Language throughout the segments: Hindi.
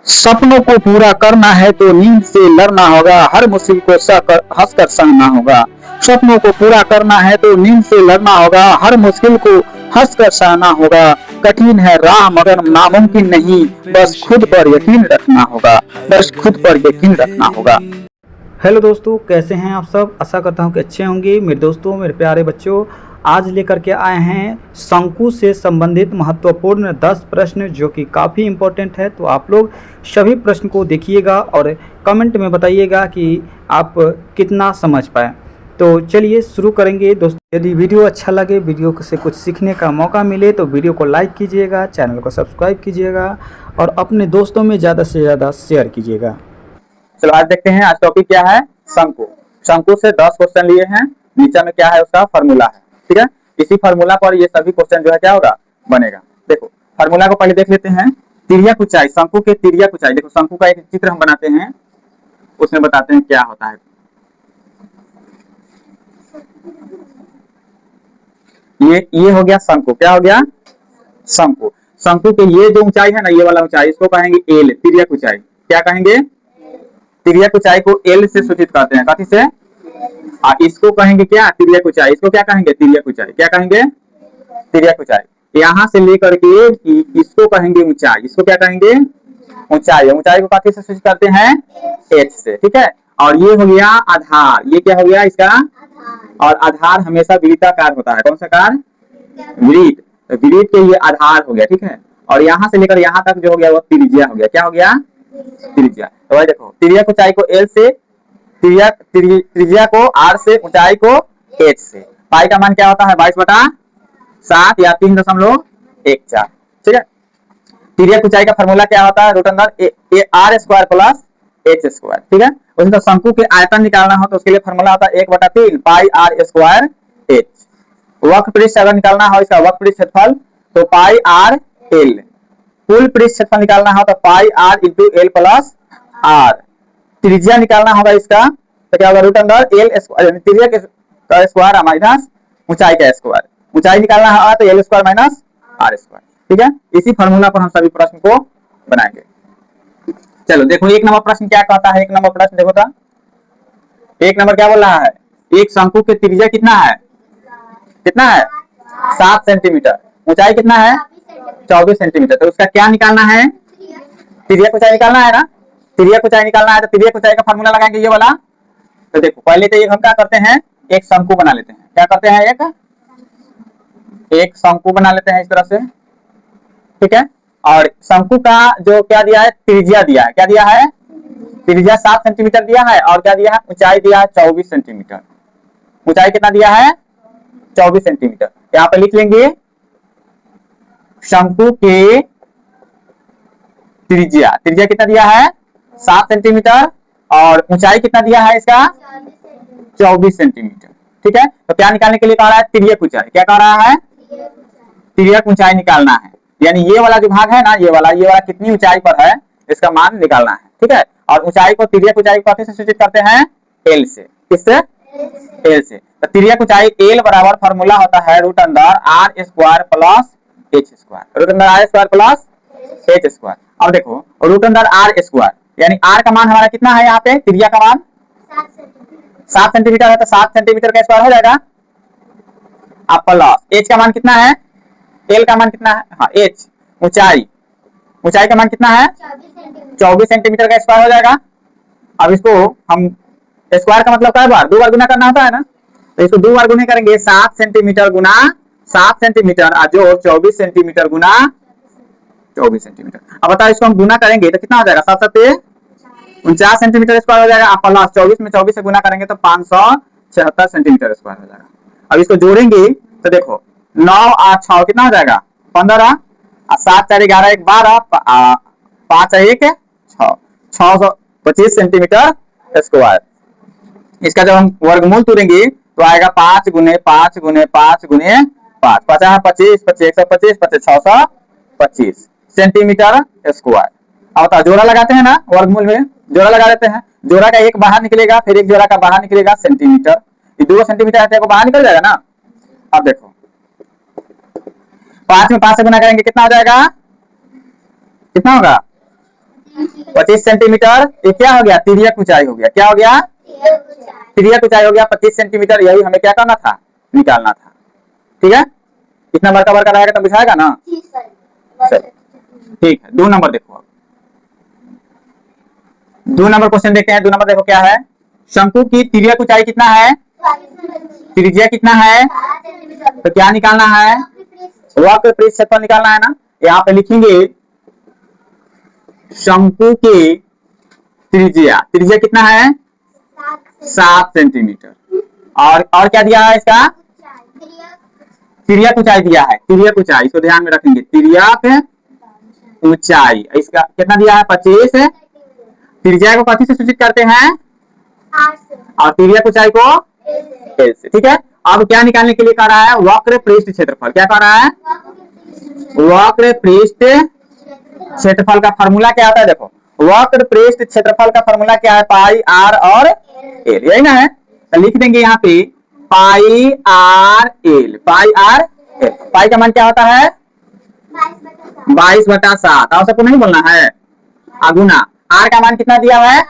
सपनों को पूरा करना है तो नींद से लड़ना होगा, हर मुश्किल को सहकर हंसकर सहना होगा। सपनों को पूरा करना है तो नींद से लड़ना होगा, हर मुश्किल को हंसकर सहना होगा। कठिन है राह मगर नामुमकिन नहीं, बस खुद पर यकीन रखना होगा, बस खुद पर यकीन रखना होगा। हेलो दोस्तों, कैसे हैं आप सब। आशा करता हूं कि अच्छे होंगे। मेरे दोस्तों, मेरे प्यारे बच्चों, आज लेकर के आए हैं शंकु से संबंधित महत्वपूर्ण 10 प्रश्न जो कि काफ़ी इम्पोर्टेंट है। तो आप लोग सभी प्रश्न को देखिएगा और कमेंट में बताइएगा कि आप कितना समझ पाए। तो चलिए शुरू करेंगे दोस्तों। यदि वीडियो अच्छा लगे, वीडियो से कुछ सीखने का मौका मिले तो वीडियो को लाइक कीजिएगा, चैनल को सब्सक्राइब कीजिएगा और अपने दोस्तों में ज़्यादा से ज़्यादा शेयर कीजिएगा। चलो आज देखते हैं। आज टॉपिक क्या है? शंकु। शंकु से 10 क्वेश्चन लिए हैं। नीचे में क्या है? उसका फार्मूला है। ठीक है, इसी फार्मूला पर ये सभी क्वेश्चन जो है क्या होगा, बनेगा। देखो फार्मूला को पहले देख लेते हैं। तिर्यक ऊंचाई, शंकु के तिर्यक ऊंचाई। देखो शंकु का एक चित्र हम बनाते हैं, उसमें बताते हैं क्या होता है। ये हो गया शंकु। क्या हो गया? शंकु। शंकु के ये जो ऊंचाई है ना, ये वाला ऊंचाई, इसको कहेंगे एल, तिर्यक ऊंचाई। क्या कहेंगे? तिर्यक ऊंचाई को एल से सूचित करते हैं। कथी से? इसको कहेंगे क्या? तिर्यक ऊंचाई। इसको क्या कहेंगे? तिर्यक ऊंचाई। क्या कहेंगे? तिर्यक ऊंचाई। यहां से लेकर के इसको कहेंगे ऊंचाई। इसको क्या कहेंगे? ऊंचाई। ऊंचाई को कथी से सूचित करते हैं? एच से। ठीक है, और ये हो गया आधार। ये क्या हो गया इसका? और आधार हमेशा वृत्ताकार होता है। कौन सा कार? वृत्त। तो वृत्त के ये आधार हो गया। ठीक है, और यहां से लेकर यहां तक जो हो गया वो त्रिज्या हो गया। क्या हो गया? त्रिज्या। तो भाई देखो, तिर्यक ऊंचाई को एल से, त्रिज्या को आर से, ऊंचाई को एच से। पाई का मान क्या होता है? 22/7 या 3.14। ठीक है, तिर्यक ऊंचाई का फार्मूला क्या होता है? Root under R square plus H square. ठीक है, उसी तो शंकु के आयतन निकालना हो तो उसके लिए फार्मूला होता है 1/3 पाई आर स्क्वायर एच। वक्र पृष्ठ अगर निकालना हो इसका वक्र पृष्ठ क्षेत्रफल तो पाई आर एल। कुल पृष्ठ क्षेत्रफल निकालना हो तो pi R into L plus R. त्रिज्या निकालना होगा इसका तो क्या होगा? रूट अंडर एल स्क्वायर, त्रिज्या का स्क्वायर माइनस ऊंचाई का स्क्वायर। ऊंचाई निकालना होगा तो L square minus R square. ठीक है, इसी फार्मूला पर हम सभी प्रश्न को बनाएंगे। चलो देखो, एक नंबर प्रश्न क्या कहता है? एक नंबर प्रश्न देखो तो एक नंबर क्या बोल रहा है? एक शंकु की त्रिज्या कितना है? कितना है? 7 सेंटीमीटर। ऊंचाई कितना है? 24 सेंटीमीटर। तो उसका क्या निकालना है? तिर्यक ऊंचाई निकालना है ना। तिर्यक ऊंचाई निकालना है तो तिर्यक ऊंचाई का फार्मूला लगाएंगे ये वाला। तो देखो पहले तो हम क्या करते हैं? एक शंकु बना लेते हैं। क्या करते हैं? एक शंकु बना लेते हैं इस तरह से। ठीक है, और शंकु का जो क्या दिया है? त्रिज्या दिया है। क्या दिया है? त्रिज्या 7 सेंटीमीटर दिया है और क्या दिया है? ऊंचाई दिया है 24 सेंटीमीटर। ऊंचाई कितना दिया है? 24 सेंटीमीटर। यहाँ पे लिख लेंगे शंकु के त्रिज्या। त्रिज्या कितना दिया है? 7 सेंटीमीटर और ऊंचाई कितना दिया है इसका? 24 सेंटीमीटर। ठीक है, तो क्या निकालने के लिए कह रहा है? तिर्यक ऊंचाई। क्या कह रहा है? तिर्यक ऊंचाई निकालना है। यानी ये वाला जो भाग है ना, ये वाला कितनी ऊंचाई पर है इसका मान निकालना है। ठीक है, और ऊंचाई को, तिर्यक ऊंचाई को किससे सूचित करते हैं? एल से। किससे? एल से। तो तिर्यक ऊंचाई एल बराबर फार्मूला होता है root under R square plus H square. Root under R square plus H square. अब देखो रूट अंडर आर स्क्वायर यानी आर का मान हमारा कितना है? यहाँ पे त्रिज्या का मान 7 सेंटीमीटर है तो 7 सेंटीमीटर का स्क्वायर हो जाएगा। अब प्लस एच का मान कितना है? एल का मान कितना है? हाँ, एच ऊंचाई। ऊंचाई का मान कितना है? 24 सेंटीमीटर का स्क्वायर हो जाएगा। अब इसको हम, स्क्वायर का मतलब क्या है? बार 2 बार गुना करना होता है ना, तो इसको 2 बार गुना करेंगे। 7 सेंटीमीटर गुना 7 सेंटीमीटर जो 24 सेंटीमीटर गुना 24 सेंटीमीटर। अब बताओ इसको हम गुना करेंगे तो कितना हो जाएगा? 7 7 49 सेंटीमीटर स्क्वायर हो जाएगा। आप प्लस 24 में 24 से गुना करेंगे तो 576 सेंटीमीटर स्क्वायर हो जाएगा। अब इसको जोड़ेंगे तो देखो 9 8 6 कितना हो जाएगा? 15, 7 4 11 1 12, 5 1 6, 625 सेंटीमीटर स्क्वायर। इसका जब हम वर्गमूल तोड़ेंगे तो आएगा 5 गुने 5 गुने 5 गुने 5, 50 25 25 125 25 625 सेंटीमीटर स्क्वायर। अब जोड़ा लगाते हैं ना, वर्गमूल में जोड़ा लगा देते हैं। जोड़ा का एक बाहर निकलेगा, फिर एक जोड़ा का बाहर निकलेगा सेंटीमीटर। ये 2 सेंटीमीटर है तो बाहर निकल जाएगा ना। अब देखो 5 में 5 से गुना करेंगे कितना हो जाएगा? कितना होगा? 25 सेंटीमीटर। ये क्या हो गया, तिर्यक ऊंचाई हो गया। क्या हो गया, तिर्यक ऊंचाई हो गया 25 सेंटीमीटर। यही हमें क्या करना था, निकालना था। ठीक है, कितना बड़का बड़का रहेगा तो बुझाएगा ना। चलो ठीक है, 2 नंबर देखो। 2 नंबर क्वेश्चन देखते हैं। 2 नंबर देखो क्या है, शंकु की तिर्यक ऊंचाई कितना है, त्रिज्या कितना है, तो क्या निकालना है, वक्र पृष्ठ क्षेत्रफल निकालना है ना। यहाँ पे लिखेंगे शंकु की त्रिज्या, त्रिज्या कितना है 7 सेंटीमीटर। और क्या दिया है इसका, तिर्यक ऊंचाई दिया है, तिर्यक ऊंचाई, इसको ध्यान में रखेंगे। तिर्यक ऊंचाई इसका कितना दिया है 25। त्रिज्या को कथी से सूचित करते हैं, और तिर्यक ऊंचाई को एल से। ठीक है, अब क्या निकालने के लिए कह रहा है, वक्र पृष्ठ क्षेत्रफल। क्या कह रहा है, वक्र पृष्ठ क्षेत्रफल का फार्मूला क्या आता है, देखो वक्र पृष्ठ क्षेत्रफल का फार्मूला क्या है, पाई आर और एल, यही ना है। तो लिख देंगे यहाँ पे पाई आर एल, पाई आर एल। पाई का मान क्या होता है 22/7, और सबको नहीं बोलना है। अगुना आर का मान कितना दिया है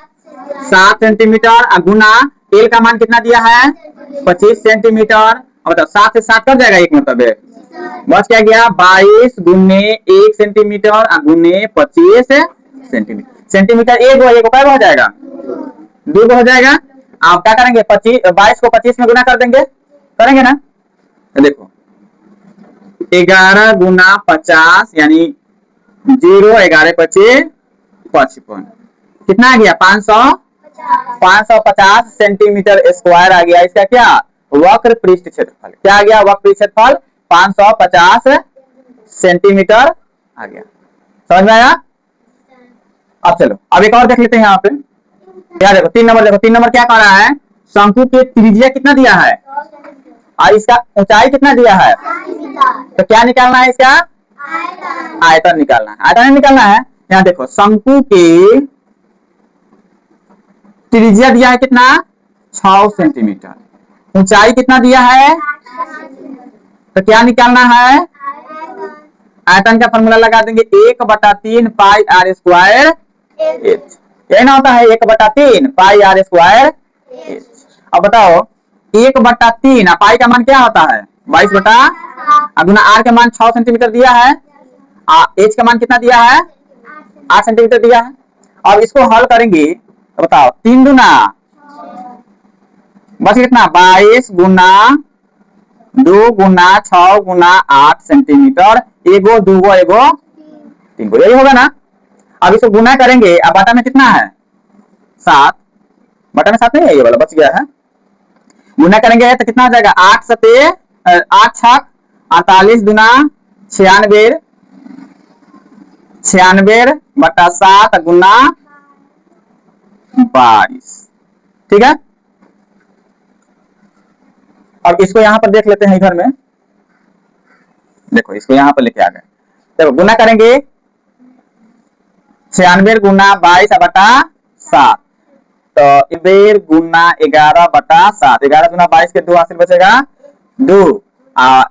7 सेंटीमीटर, अगुना एल का मान कितना दिया है 25 सेंटीमीटर। और बताओ 7 से 7 कर जाएगा एक मतलब है, बस क्या गया 22 गुने 1 सेंटीमीटर गुने 25 सेंटीमीटर। सेंटीमीटर एक क्या हो जाएगा 2 हो जाएगा। आप क्या करेंगे 22 को 25 में गुना कर देंगे, करेंगे ना। तो देखो 11 गुना 50 यानी 0, 11 25 55, कितना आ गया 550 सेंटीमीटर स्क्वायर आ गया। इसका क्या वक्र पृष्ठ क्षेत्रफल, क्या आ गया वक्र पृष्ठ क्षेत्रफल 550 सेंटीमीटर आ गया। समझ में आया। अब चलो अब एक और देख लेते हैं यहाँ पे। क्या देखो 3 नंबर, देखो 3 नंबर क्या कह रहा है, शंकु के त्रिज्या कितना दिया है और इसका ऊंचाई कितना दिया है, तो क्या निकालना है इसका आयतन निकालना है। आयतन निकालना है। यहाँ देखो शंकु के त्रिज्या दिया है कितना 6 सेंटीमीटर, ऊंचाई कितना दिया है, तो क्या निकालना है, आयतन का फॉर्मूला लगा देंगे 1/3 पाई आर स्क्वायर एच। यही ना होता है 1/3 पाई आर स्क्वायर एच। अब बताओ 1/3 पाई का मान क्या होता है 22 गुना आर का मान 6 सेंटीमीटर दिया है, एच का मान कितना दिया है 8 सेंटीमीटर दिया है। अब इसको हल करेंगे तो बताओ 3 गुना बस कितना 22 गुना 2 गुना 6 गुना 8 सेंटीमीटर, एगो दूगो एगो तीन, यही होगा ना। अब इसको गुना करेंगे, अब बटा में कितना है 7, बटा में 7 नहीं है, ये वाला बच गया है। गुना करेंगे तो कितना आ जाएगा 8 सते 8 छक 48 दुना 96, 96/7 गुना 22। ठीक है, अब इसको यहां पर देख लेते हैं इधर में, देखो इसको यहां पर लेके आ गए। देखो गुना करेंगे 96 गुना 22/7, तो 11 गुना 11/7, 11 गुना 22 के 2 हासिल बचेगा 2,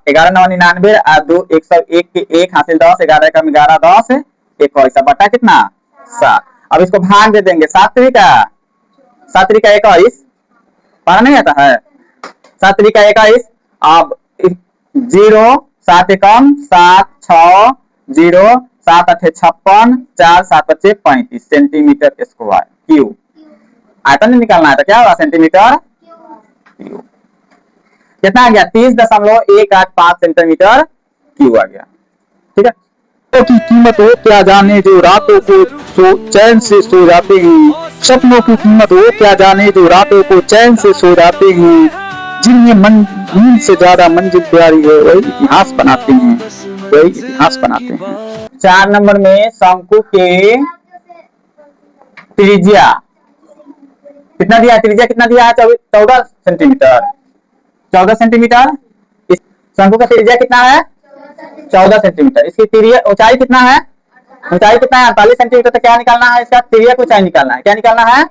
11 9 99 और 2 101 के 1 हासिल 10, 11 कम 11 10 21 बटा कितना 7। अब इसको भाग दे देंगे 7 त्रिका 21, पारा नहीं आता है 7 त्रिका 21। अब 0 7 कम 7 6 0 7 8 56 4 7 5 35 सेंटीमीटर स्क्वायर क्यूब। आयतन निकालना है तो क्या होगा सेंटीमीटर क्यूब। कितना आ गया 30.185 सेंटीमीटर क्यूब आ गया। ठीक है, की कीमत हो क्या जाने जो रातों को चैन से सो जाते हैं, सपनों की कीमत हो क्या जाने जो रातों को चैन से सो जाते हैं, जिनमें नींद से ज्यादा मंजिल प्यारी है वही इतिहास बनाते हैं, वही इतिहास बनाते हैं। 4 नंबर में शंकु के त्रिज्या कितना दिया है, त्रिज्या कितना दिया है 14 सेंटीमीटर, 14 सेंटीमीटर। इस शंकु का त्रिज्या कितना है 14 सेंटीमीटर, इसकी तिर्यक ऊंचाई कितना है, ऊंचाई कितना है 48 सेंटीमीटर। तो क्या निकालना है इसका तिर्यक ऊंचाई निकालना है, क्या निकालना है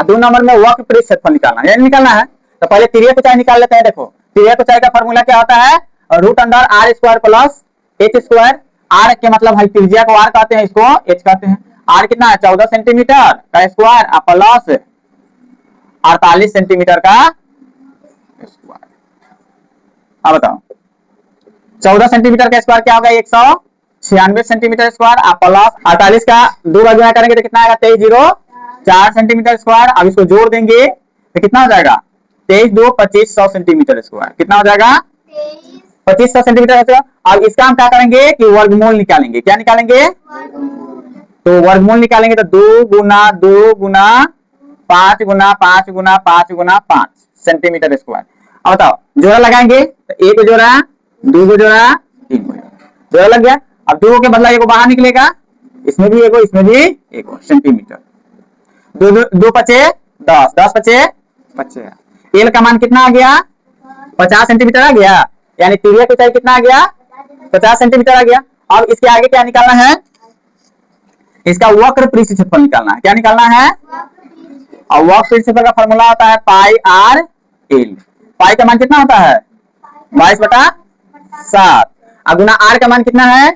2 नंबर में वक्र पृष्ठ क्षेत्रफल निकालना है, निकालना है। तो पहले तिर्यक ऊंचाई निकाल लेते हैं। देखो तिर्यक ऊंचाई का फॉर्मूला क्या होता है √r² + h²। r के मतलब है त्रिज्या को r कहते हैं, इसको h कहते हैं। आर कितना है 14 सेंटीमीटर का स्क्वायर प्लस 48 सेंटीमीटर का स्क्वायर। अब बताओ 14 सेंटीमीटर का स्क्वायर क्या होगा 196 सेंटीमीटर स्क्वायर प्लस 48 का 2 बार गुणा करेंगे तो कितना आएगा 2304 सेंटीमीटर स्क्वायर। अब इसको जोड़ देंगे तो कितना हो जाएगा 23 2 2500 सेंटीमीटर स्क्वायर। कितना हो जाएगा 2500 सेंटीमीटर स्क्वायर। अब इसका हम क्या करेंगे कि वर्गमूल निकालेंगे। क्या निकालेंगे तो वर्गमूल निकालेंगे तो 2 गुना 2 गुना 5 गुना 5 गुना 5 गुना 5 सेंटीमीटर स्क्वायर। अब बताओ जोड़ा लगाएंगे तो 1 जोड़ा 2 जोड़ा 3 जोड़ा लग गया। अब 2 के बदला 1 बाहर निकलेगा, इसमें भी 1 इसमें भी 1 सेंटीमीटर। 2 पचे 10 10 पचे 25। एल का मान कितना आ गया 50 सेंटीमीटर आ गया, यानी तिर्यक ऊंचाई कितना आ गया 50 सेंटीमीटर आ गया। अब इसके आगे क्या निकालना है, इसका वक्र पृष्ठ क्षेत्रफल निकालना है। क्या निकालना है, और वक्र पृष्ठ क्षेत्रफल का फॉर्मूला होता है पाई आर एल। पाई का मान कितना होता है 22/7 और गुना आर का मान कितना है,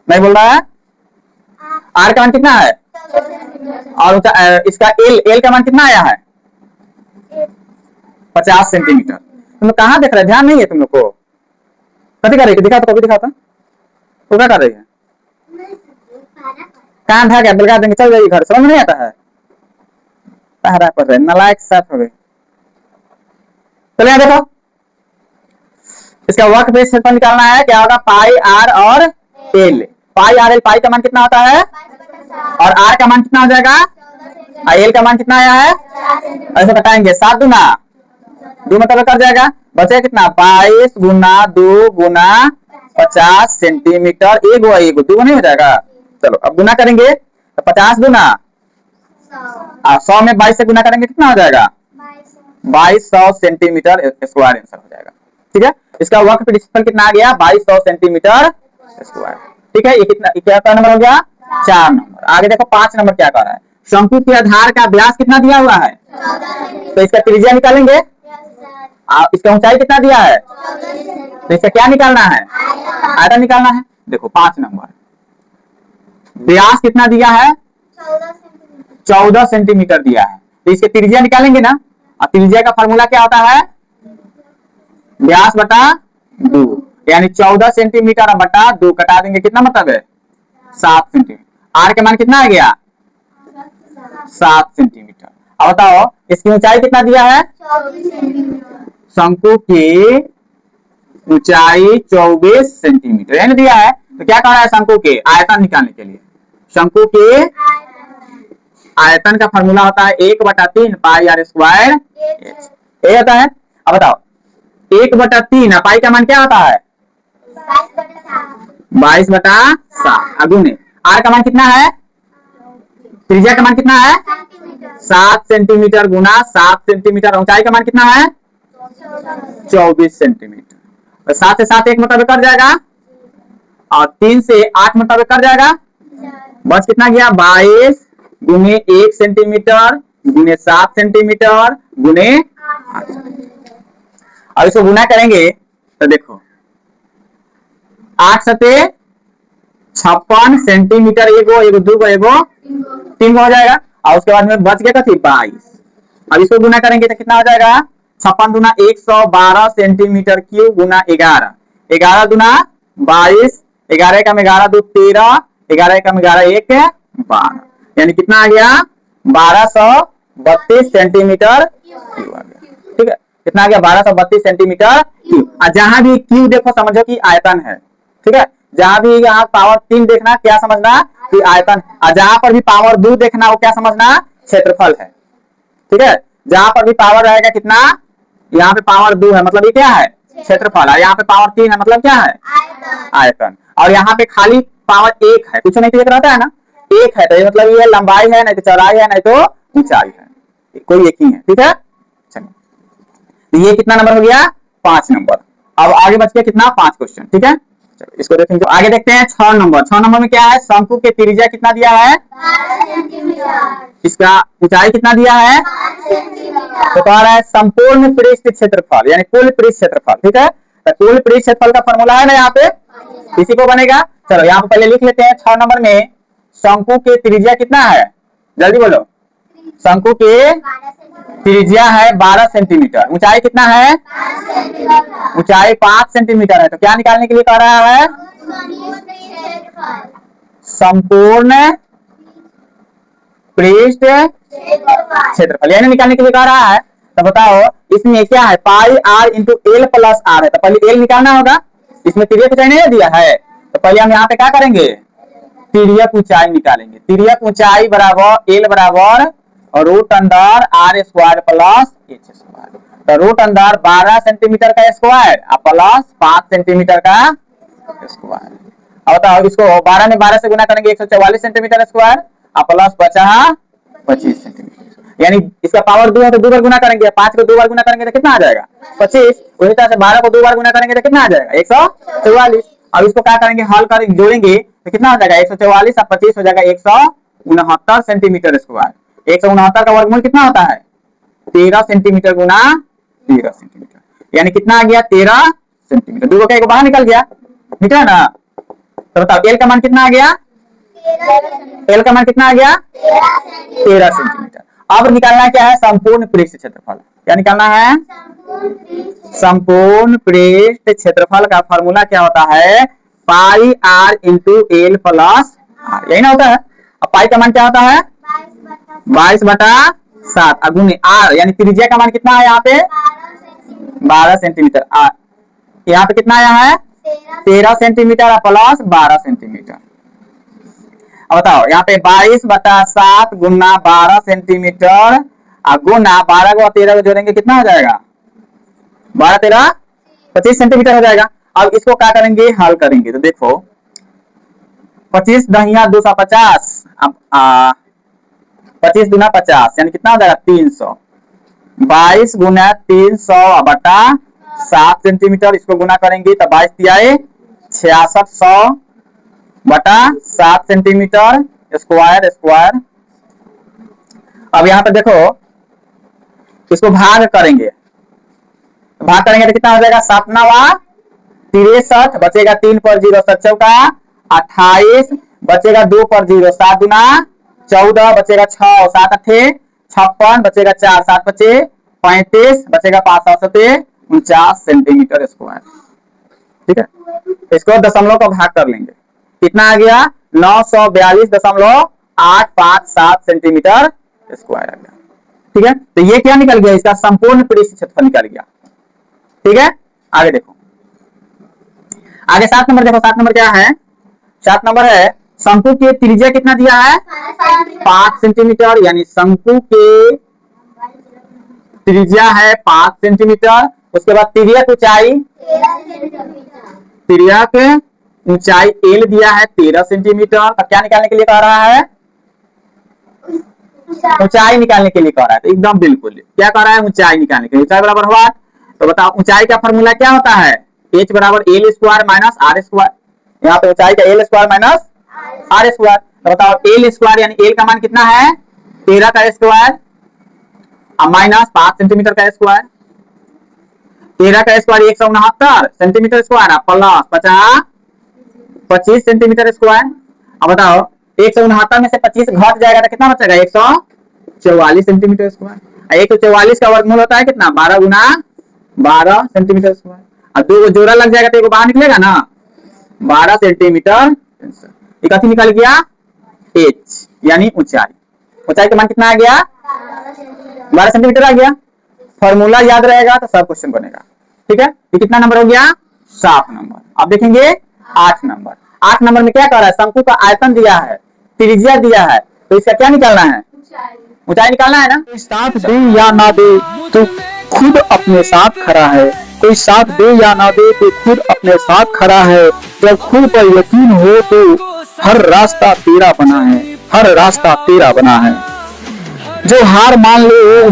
नहीं बोल रहा है, आर का मान कितना है और इसका एल का मान कितना आया है 50 सेंटीमीटर। तुम लोग कहां देख रहे हैं, ध्यान नहीं है तुम लोग को। कथी कर रही है, दिखा तो कभी दिखाता तो क्या कर रही है, कान ढा के बिलगा देंगे चल जाइए घर, समझ नहीं आता है, पहरा पर रहे नालायक साथ हो गए। चलिए यहाँ देखो इसका वक्र पृष्ठ क्षेत्रफल निकालना है, क्या होगा पाई आर और एल। पाई आर एल, पाई का मान कितना होता है और आर का मान कितना हो जाएगा और एल का मान कितना आया है, ऐसे बताएंगे 7 गुना 2 मतलब कर जाएगा, बचे कितना 22 गुना 2 गुना 50 सेंटीमीटर। 1 2 नहीं हो जाएगा। चलो अब गुना करेंगे तो 50 गुना 100 में 22 से गुना करेंगे कितना हो जाएगा 2200 सेंटीमीटर स्क्वायर आंसर हो जाएगा। ठीक है, इसका वक्र पृष्ठ क्षेत्रफल कितना आ गया 2200 सेंटीमीटर स्क्वायर। ठीक है, ये कितना क्या नंबर हो गया 4 नंबर। आगे देखो 5 नंबर क्या कह रहा है, शंकु के आधार का व्यास कितना दिया हुआ है, तो इसका त्रिज्या निकालेंगे। इसका ऊंचाई कितना दिया है, तो इसका क्या निकालना है, आयतन निकालना है। देखो 5 नंबर, व्यास कितना दिया है 14 सेंटीमीटर दिया है, तो इसके त्रिज्या निकालेंगे ना, और त्रिज्या का फॉर्मूला क्या होता है व्यास बटा 2, यानी 14 सेंटीमीटर बटा 2 कटा देंगे कितना मतलब है 7 सेंटीमीटर। आर का मान कितना आ गया 7 सेंटीमीटर। अब बताओ इसकी ऊंचाई कितना दिया है, शंकु की ऊंचाई 24 सेंटीमीटर यानी दिया है, तो क्या कह रहा है शंकु के आयतन निकालने के लिए, शंकु के आयतन का फॉर्मूला होता है 1/3 पाई आर स्क्वायर ये होता है। अब बताओ 1/3 पाई का मान क्या होता है 22/7 गुने आर का मान कितना है, त्रिज्या का मान कितना है 7 सेंटीमीटर गुना 7 सेंटीमीटर, ऊंचाई का मान कितना है 24 सेंटीमीटर। तो 7 से 7 एक मतलब कट जाएगा और 3 से 8 मतलब कट जाएगा, बस कितना गया 22 गुने 1 सेंटीमीटर गुने 7 सेंटीमीटर गुने 8। अब इसको गुना करेंगे तो देखो 8 सते 56 सेंटीमीटर, एगो 3 हो जाएगा, और उसके बाद में बच गया कथी 22। अब इसको गुना करेंगे तो कितना हो जाएगा 56 गुना 112 सेंटीमीटर क्यूब गुना 11, 11 गुना 22, 11 कम 11 2 13, 11 कम 11 1 12, यानी कितना आ गया 1232 सेंटीमीटर क्यूब आ गया। ठीक है, कितना आ गया 1232 सेंटीमीटर क्यूब। जहां भी क्यूब देखो समझो कि आयतन है। ठीक है, जहां भी यहाँ पावर 3 देखना क्या समझना कि आयतन, और जहां पर भी पावर 2 देखना वो क्या समझना क्षेत्रफल है। ठीक है, जहां पर भी पावर रहेगा कितना, यहाँ पे पावर 2 है मतलब ये क्या है क्षेत्रफल, और यहाँ पे पावर 3 है मतलब क्या है आयतन, और यहाँ पे खाली पावर 1 है, कुछ नहीं तो एक रहता है ना, 1 है तो ये मतलब ये लंबाई है नहीं तो चौड़ाई है नहीं तो ऊंचाई है, कोई एक ही है। ठीक है, चलिए ये कितना नंबर हो गया 5 नंबर। अब आगे बच गया कितना 5 क्वेश्चन। ठीक है, चलो इसको देखेंगे, आगे देखते हैं 6 नंबर। 6 नंबर में क्या है, शंकु के त्रिज्या कितना दिया है 12 सेंटीमीटर, इसका ऊंचाई कितना दिया है 5 सेंटीमीटर, तो कह रहा है संपूर्ण पृष्ठ क्षेत्रफल यानी कुल पृष्ठ क्षेत्रफल। ठीक है, तो कुल पृष्ठ क्षेत्रफल का फॉर्मूला है ना यहाँ पे, इसी को बनेगा। चलो यहाँ पे पहले लिख लेते हैं 6 नंबर में शंकु के त्रिज्या कितना है, जल्दी बोलो। शंकु के त्रिज्या है 12 सेंटीमीटर, ऊंचाई कितना है, ऊंचाई 5 सेंटीमीटर है। तो क्या निकालने के लिए कह रहा है, संपूर्ण पृष्ठ क्षेत्रफल, यानी निकालने के लिए कह रहा है। तो बताओ इसमें क्या है, pi R into L plus R है। तो पहले एल निकालना होगा, इसमें तिर्यक ऊंचाई नहीं दिया है। तो पहले हम यहाँ पे क्या करेंगे, तिर्यक ऊंचाई निकालेंगे। तिर्यक ऊंचाई बराबर एल बराबर root under R square plus H square. तो रूट अंडर 12 सेंटीमीटर का स्क्वायर और प्लस 5 सेंटीमीटर का स्क्वायर। अब बताओ इसको 12 में 12 से गुना करेंगे 144 सेंटीमीटर स्क्वायर और प्लस बचा 25 सेंटीमीटर, यानी इसका पावर 2 है तो 2 बार गुना करेंगे, 5 को 2 बार गुना करेंगे तो कितना आ जाएगा 25। उसी तरह से 12 को 2 बार गुना करेंगे तो कितना आ जाएगा 144। और इसको क्या करेंगे, हल करेंगे, जोड़ेंगे तो कितना हो जाएगा 144 और 25 हो जाएगा 169 सेंटीमीटर स्क्वायर। 169 का वर्गमूल कितना होता है 13 सेंटीमीटर गुना 13 सेंटीमीटर, यानी कितना आ गया 13 सेंटीमीटर। दो का एक बाहर निकल गया, ठीक है ना। तो बताओ एल का मान कितना आ गया, एल का मान कितना आ गया 13 सेंटीमीटर। अब निकालना क्या है, संपूर्ण पृष्ठ क्षेत्रफल। क्या निकालना है, संपूर्ण पृष्ठ क्षेत्रफल का फॉर्मूला क्या होता है, pi R into L plus R, यही ना होता है। अब पाई का मान क्या होता है 22/7 अगुने आर, यानी त्रिज्या का मान कितना है यहाँ पे 12 सेंटीमीटर। यहाँ पे कितना आया है 13 सेंटीमीटर प्लस 12 सेंटीमीटर। अब बताओ यहाँ पे 22/7 गुना 12 सेंटीमीटर गुना 12 को 13 को जोड़ेंगे कितना हो जाएगा 12 13 25 सेंटीमीटर हो जाएगा। अब इसको क्या करेंगे, हल करेंगे। तो देखो 25 दहिया 250, अब 25 गुना 50 यानी कितना हो जाएगा 300। 22 गुना 300 बटा 7 सेंटीमीटर, इसको गुना करेंगे तो 22 तियाए 6600 बटा 7 सेंटीमीटर स्क्वायर स्क्वायर। अब यहाँ पे देखो इसको भाग करेंगे, भाग करेंगे तो कितना हो जाएगा 7 9 63, बचेगा 3 पर 0 7 चौका 28, बचेगा 2 पर 0 7 गुना 14, बचेगा 6 7 8 56, बचेगा 4 7 बचे 35, बचेगा 5 7 49 सेंटीमीटर स्क्वायर। ठीक है, इसको दशमलव का भाग कर लेंगे, कितना आ गया 942.857 सेंटीमीटर स्क्वायर आ गया। ठीक है, तो ये क्या निकल गया, इसका संपूर्ण पृष्ठ क्षेत्रफल निकल गया। ठीक है, आगे देखो, आगे 7 नंबर देखो। 7 नंबर क्या है, 7 नंबर है शंकु की त्रिज्या कितना दिया है 5 सेंटीमीटर, यानी शंकु के त्रिज्या है 5 सेंटीमीटर। उसके बाद तिर्यक ऊंचाई, तिर्यक ऊंचाई एल दिया है 13 सेंटीमीटर। अब क्या निकालने के लिए कह रहा है, ऊंचाई निकालने के लिए कह रहा है। तो एकदम बिल्कुल क्या कह रहा है, ऊंचाई निकालने के लिए। ऊंचाई बराबर हुआ, तो बताओ ऊंचाई का फॉर्मूला क्या होता है, h बराबर L square minus R square. यहाँ पे ऊंचाई का L square minus R square. तो बताओ एल स्क्वायर यानी एल का मान कितना है 13 का स्क्वायर माइनस 5 सेंटीमीटर का स्क्वायर। 13 का square 169 centimetre square plus 25 centimetre square. अब बताओ 169 में से 25 घट जाएगा तो कितना बचेगा 144 सेंटीमीटर स्क्वायर। 144 का वर्गमूल होता है कितना 12 गुना 12 सेंटीमीटर स्क्वायर। और दो जोड़ा लग जाएगा तो एक बाहर निकलेगा ना 12 सेंटीमीटर। एक कथी निकल गया h, यानी ऊंचाई। ऊंचाई का मान कितना आ गया 12 सेंटीमीटर आ गया। फॉर्मूला याद रहेगा तो सब क्वेश्चन बनेगा। ठीक है, ये कितना नंबर हो गया 7 नंबर। अब देखेंगे 8 नंबर। 8 नंबर में क्या कर रहा है, शंकु का आयतन दिया है, त्रिज्या दिया है, तो इसका क्या निकालना है, ऊंचाई निकालना है ना। कोई साथ दे या ना दे तो खुद अपने साथ खड़ा है, कोई साथ दे या ना दे तो खुद अपने साथ खड़ा है। जब खुद पर यकीन हो तो हर रास्ता तेरा बना है, हर रास्ता तेरा बना है। जो हार मान ले वो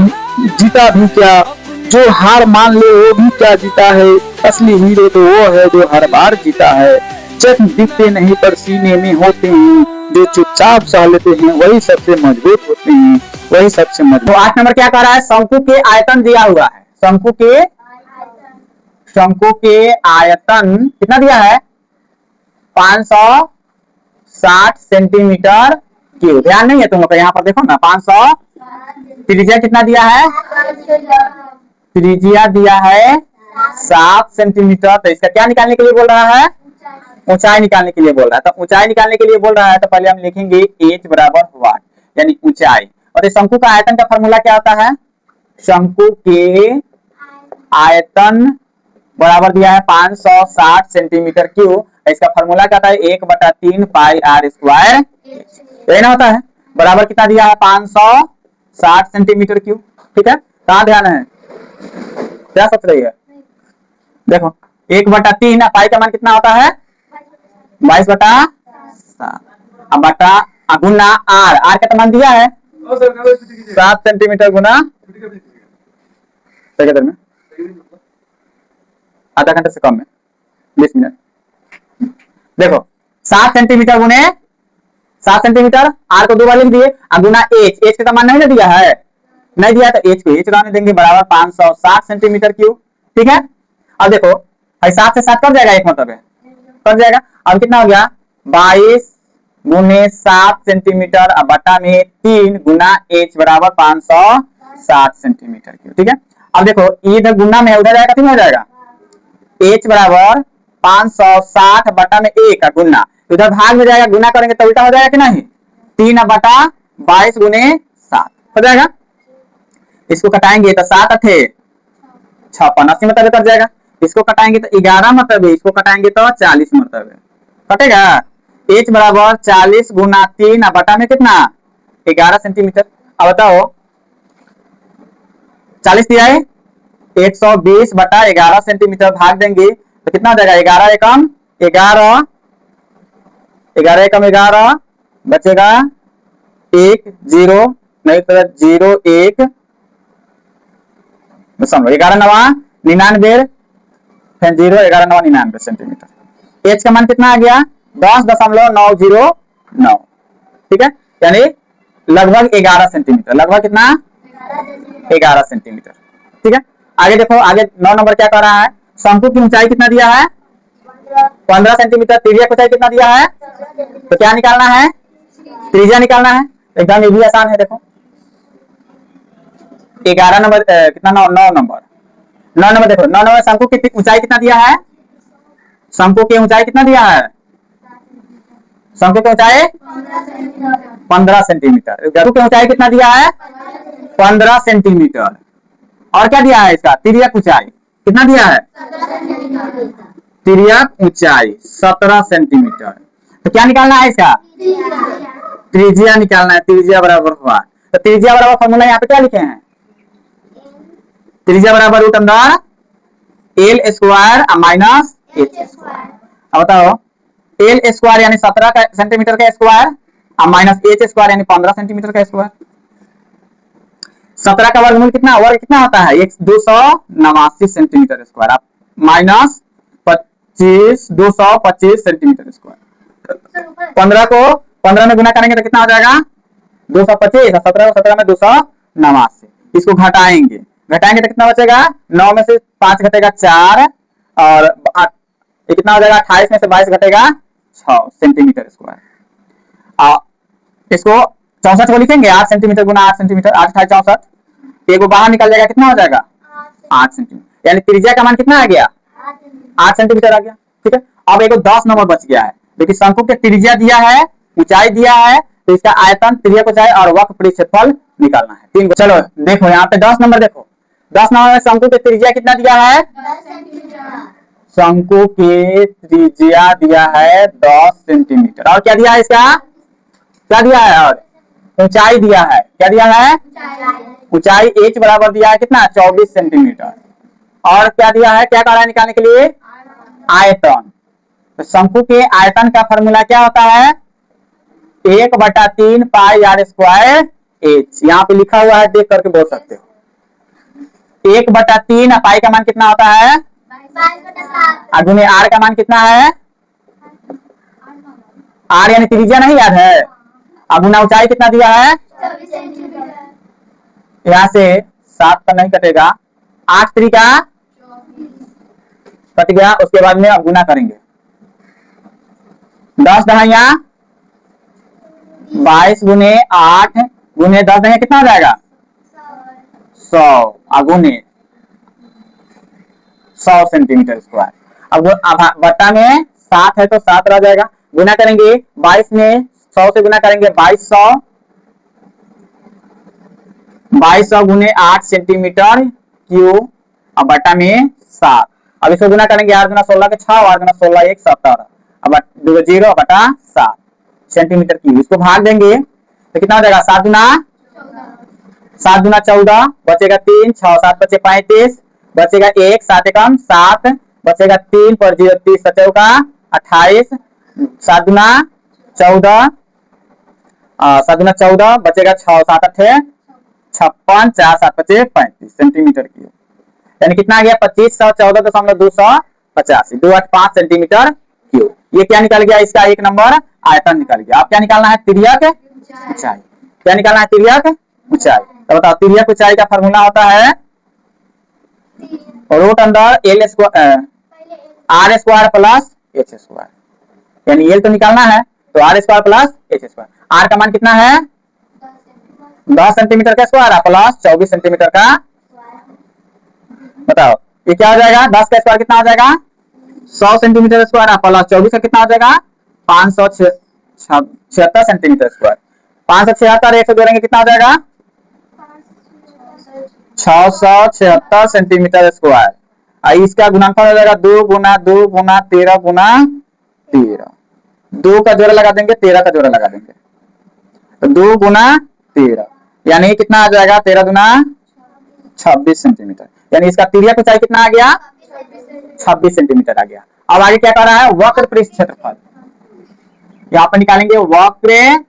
जीता भी क्या, जो हार मान ले वो भी क्या जीता है। असली हीरो तो वो है जो हर बार जीता है। जख्म दिखते नहीं पर सीने में होते हैं, जो चुपचाप सह लेते हैं वही सबसे मजबूत होते हैं, वही सबसे मजबूत। तो 8 नंबर क्या कर रहा है, शंकु के आयतन दिया हुआ है। शंकु के आयतन कितना दिया है 560 सेंटीमीटर क्यू। ध्यान नहीं है तुम लोग का? यहाँ पर देखो ना 500, त्रिज्या कितना दिया है? त्रिज्या दिया है 7 सेंटीमीटर। तो इसका क्या निकालने के लिए बोल रहा है? ऊंचाई निकालने के लिए बोल रहा है। तो ऊंचाई निकालने के लिए बोल रहा है तो पहले हम लिखेंगे h बराबर वाट, यानी ऊंचाई। और इस शंकु का आयतन का फॉर्मूला क्या होता है? शंकु के आयतन बराबर दिया है 560 सेंटीमीटर क्यूब। इसका फॉर्मूला क्या होता है? 1/3 पाई आर स्क्वायर, यही ना होता है। बराबर कितना दिया है? 560 सेंटीमीटर क्यूब। ठीक है, कहाँ ध्यान है? क्या सोच रही है? देखो 1/3, पाई का मान कितना होता है? 22/7। अब बटा गुना आर, आर का तो मान दिया है 7 सेंटीमीटर गुना सेकंड में, आधा घंटे से कम में 20 मिनट। देखो 7 सेंटीमीटर गुने 7 सेंटीमीटर, आर को 2 बार लिख दिए। अब गुना एच, एच का मान नहीं ना दिया है, नहीं दिया तो एच को एच रहने देंगे, बराबर 560 सेंटीमीटर क्यूब। ठीक है, अब देखो 7 से 7 कट जाएगा, एक मतलब है कट जाएगा। अब कितना हो गया? 22 गुने 7 सेंटीमीटर, अब बटा में 3 गुना एच बराबर 560 सेंटीमीटर क्यूब। ठीक है, अब देखो इधर गुना में उधर जाएगा, कितना हो जाएगा? h बराबर 560 बटा में 1 का गुना, उधर भाग में जाएगा, गुना करेंगे तो उल्टा हो जाएगा कि नहीं? 3 बटा 22 गुने 7 हो जाएगा। इसको कटाएंगे तो 7 अठे 56, 80 मतलब कट जाएगा। इसको कटाएंगे तो 11 मतलब, इसको कटाएंगे तो 40 मतलब कटेगा। h बराबर 40 गुना 3 बटा में कितना? 11 सेंटीमीटर। अब बताओ 40 दिया है, 120 बटा 11 सेंटीमीटर भाग देंगे तो कितना हो जाएगा? 11 एकम 11, 11 एकम 11, बचेगा 1 0, नहीं तो 0 1, 11 नवा 99, फिर 0 11 नवा 99 सेंटीमीटर। एच का मान कितना आ गया? 10.909। ठीक है, यानी लगभग 11 सेंटीमीटर, लगभग कितना? 11 सेंटीमीटर। ठीक है, आगे देखो, आगे 9 नंबर क्या कह रहा है? शंकु की ऊंचाई कितना दिया है? 15 सेंटीमीटर। त्रिज्या की ऊंचाई कितना दिया है? तो क्या निकालना है? त्रिज्या निकालना है। एकदम ये भी आसान है। देखो 11 नंबर कितना? 9 नंबर, 9 नंबर देखो, 9 नंबर शंकु की ऊंचाई कितना दिया है? शंकु की ऊंचाई कितना दिया है? शंकु की ऊंचाई 15 सेंटीमीटर। शंकु की ऊंचाई कितना दिया है? 15 सेंटीमीटर। और क्या दिया है इसका? तिर्यक ऊंचाई कितना दिया है? तिर्यक ऊंचाई 17 सेंटीमीटर। तो क्या निकालना है इसका? त्रिज्या निकालना है। त्रिज्या बराबर हुआ, तो त्रिज्या बराबर फॉर्मूला यहाँ पे क्या लिखे हैं? त्रिज्या बराबर रूट अंदर L square minus H square. अब बताओ एल स्क्वायर यानी 17 सेंटीमीटर का स्क्वायर, माइनस एच स्क्वायर यानी 15 सेंटीमीटर का स्क्वायर। 17 का वर्गमूल कितना? वर्ग कितना होता है? 289 सेंटीमीटर स्क्वायर, आप माइनस 25 225 सेंटीमीटर स्क्वायर। 15 को 15 में गुना करेंगे तो कितना हो जाएगा? 225, 17 को 17 में 289। इसको घटाएंगे, घटाएंगे तो कितना बचेगा? 9 में से 5 घटेगा 4, और ये कितना हो जाएगा? 28 में से 22 घटेगा 6 सेंटीमीटर स्क्वायर। इसको 64 को लिखेंगे, 8 सेंटीमीटर गुना 8 सेंटीमीटर, 8 28 64, एगो बाहर निकल जाएगा, कितना हो जाएगा? 8 सेंटीमीटर। यानी त्रिज्या का मान कितना आ गया? 8 सेंटीमीटर आ गया। ठीक है, अब एगो 10 नंबर बच गया है। देखिए शंकु के त्रिज्या दिया है, ऊंचाई दिया है, तो इसका आयतन, त्रिज्या ऊंचाई और वक्र परिक्षेत्रफल निकालना है। 3। चलो देखो यहाँ पे 10 नंबर देखो, 10 नंबर में शंकु की त्रिज्या कितना दिया है? शंकु की त्रिज्या दिया है 10 सेंटीमीटर। और क्या दिया है इसका? क्या दिया है? और ऊंचाई दिया है, क्या दिया है? ऊंचाई h बराबर दिया है कितना? 24 सेंटीमीटर। और क्या दिया है? क्या कह रहा है निकालने के लिए? आयतन। तो शंकु के आयतन का फॉर्मूला क्या होता है? 1/3 पाई आर स्क्वायर एच। यहाँ पे लिखा हुआ है, देख करके बोल सकते हो। 1/3, पाई का मान कितना होता है? गुने आर का मान कितना है? आर यानी त्रिज्या नहीं याद है? अब गुना ऊंचाई कितना दिया है? यहाँ से 7 का नहीं कटेगा, 8 3 का कट गया। उसके बाद में अब गुना करेंगे, 10 दहाइया 22 गुने 8 गुने 10 देंगे कितना हो जाएगा 100 गुने 100 सेंटीमीटर स्क्वायर। अब बट्टा में 7 है तो 7 रह जाएगा, गुना करेंगे 22 में 100 से गुना करेंगे 2200 गुने 8 सेंटीमीटर क्यूब, अब बट्टा में 7। अब इसको गुना करेंगे 8 गुना 16 के 6, 8 गुना 16 1 17, अब 0 बटा 7 सेंटीमीटर क्यूब। इसको भाग देंगे तो कितना हो जाएगा 7 गुना 14 बचेगा 3, 6 7 बचे 35, बचेगा 1 7 एकम 7, बचेगा 3 पर 0 30 7 का 28, 7 गुना 14 बचेगा 6 7 8 56, 4 7 बचे 35 सेंटीमीटर क्यूब। यानी कितना आ गया 2514.285, 2 8 5 सेंटीमीटर क्यूब। ये क्या निकल गया, इसका एक नंबर आयतन निकल गया। आप क्या निकालना है तिर्यक ऊंचाई, क्या निकालना है तिर्यक ऊंचाई। तो बताओ तिर्यक ऊंचाई का फॉर्मूला होता है root under L square R square plus H square, यानी एल तो निकालना है तो R square plus H square. R का मान कितना है 10 सेंटीमीटर का स्क्वायर प्लस 24 सेंटीमीटर का, बताओ ये क्या हो जाएगा 10 का स्क्वायर कितना हो जाएगा 100 सेंटीमीटर स्क्वायर प्लस 24 का कितना हो जाएगा 576 सेंटीमीटर स्क्वायर। 576 1 से जोड़ेंगे कितना हो जाएगा 676 सेंटीमीटर स्क्वायर। इसका गुणनफल हो जाएगा 2 गुना 13 गुना 13, 2 का जोड़ा लगा देंगे 13 का जोड़ा लगा देंगे तो 2 गुना 13 यानी कितना आ जाएगा 13 गुना 26 सेंटीमीटर, यानी इसका तिर्यक ऊंचाई कितना आ गया 26 सेंटीमीटर आ गया। अब आगे क्या कर रहा है वक्र पृष्ठ क्षेत्रफल, यहाँ पर निकालेंगे वक्र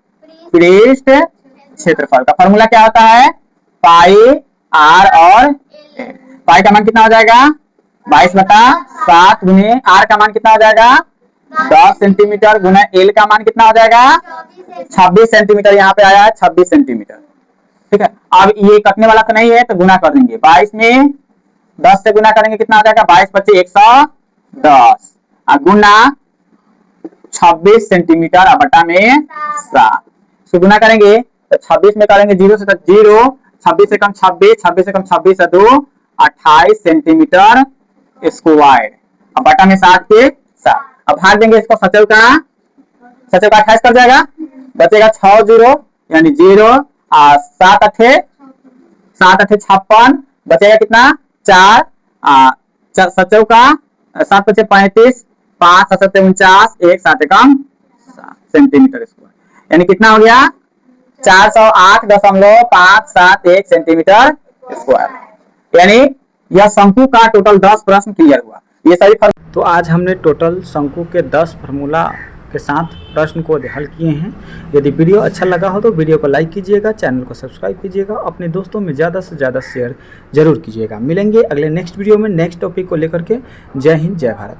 पृष्ठ क्षेत्रफल का फॉर्मूला क्या होता है पाई आर और पाई का मान कितना हो जाएगा 22/7 गुने आर का मान कितना हो जाएगा 10 सेंटीमीटर गुना एल का मान कितना हो जाएगा 26 सेंटीमीटर, यहाँ पे आया है 26 सेंटीमीटर। ठीक है, अब ये कटने वाला तो नहीं है तो गुना कर देंगे 22 में 10 से गुना करेंगे कितना हो जाएगा 22 × 110 गुना 26 सेंटीमीटर बटा में 7, इसको गुना करेंगे तो 26 में करेंगे 0 से तो 0, 26 से कम 26, 26 से कम 26 से 2 28 सेंटीमीटर स्क्वायर बटा में 7 के 7। अब भाग देंगे इसको सचल का 28 कर जाएगा, बचेगा 6 0 यानी 0 7 8 56, बचेगा कितना 4 सचल का 7 बचे 35, 5 7 49, 1 7 एकम 7 सेंटीमीटर स्क्वायर, यानी कितना हो गया 408.571 सेंटीमीटर स्क्वायर। यानी यह शंकु का टोटल 10 प्रश्न क्लियर हुआ। ये सभी तो आज हमने टोटल शंकु के 10 फार्मूला के साथ प्रश्न को हल किए हैं। यदि वीडियो अच्छा लगा हो तो वीडियो को लाइक कीजिएगा, चैनल को सब्सक्राइब कीजिएगा, अपने दोस्तों में ज़्यादा से ज़्यादा शेयर जरूर कीजिएगा। मिलेंगे अगले नेक्स्ट वीडियो में नेक्स्ट टॉपिक को लेकर के। जय हिंद जय भारत।